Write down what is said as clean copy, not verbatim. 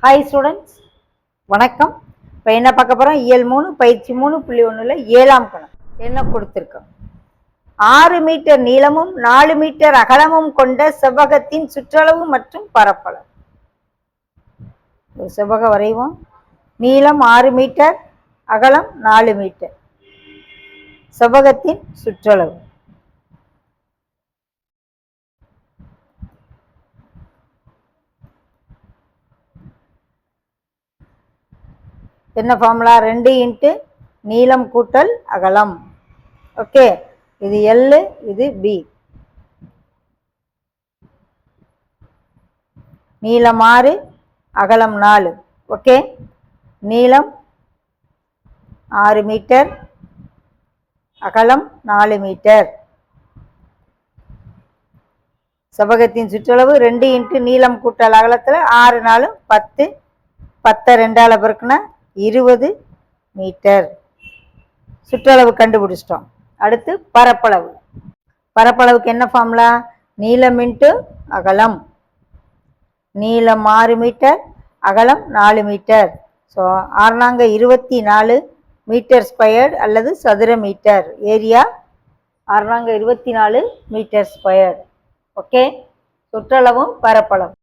Hi students, வணக்கம். இப்போ என்ன பார்க்க போகிறோம்? இயல் 3 பயிற்சி 3.1 7ஆம் கணக்கு. என்ன கொடுத்துருக்கோம்? 6 மீட்டர் நீளமும் 4 மீட்டர் அகலமும் கொண்ட செவ்வகத்தின் சுற்றளவு மற்றும் பரப்பளவு. ஒரு செவ்வகம் வரைவோம். நீளம் 6 மீட்டர், அகலம் 4 மீட்டர். செவ்வகத்தின் சுற்றளவு என்ன ஃபார்முலா? 2 இன்ட்டு நீளம் கூட்டல் அகலம். ஓகே, இது எல், இது பி. நீளம் 6, அகலம் 4. ஓகே, நீளம் 6 மீட்டர், அகலம் 4 மீட்டர். செவ்வகத்தின் சுற்றளவு 2 இன்ட்டு நீளம் கூட்டல் அகலத்தில் 6 4 10, 10 2ஆல் பெருக்குனா 20 மீட்டர். சுற்றளவு கண்டுபிடிச்சிட்டோம். அடுத்து பரப்பளவு. பரப்பளவுக்கு என்ன ஃபார்முலா? நீளம் இன்ட்டு அகலம். நீளம் 6 மீட்டர், அகலம் 4 மீட்டர். ஸோ 6 24 மீட்டர் ஸ்கொயர்டு அல்லது சதுர மீட்டர். Area 6 24 metre squared. ஓகே, சுற்றளவும் பரப்பளவு.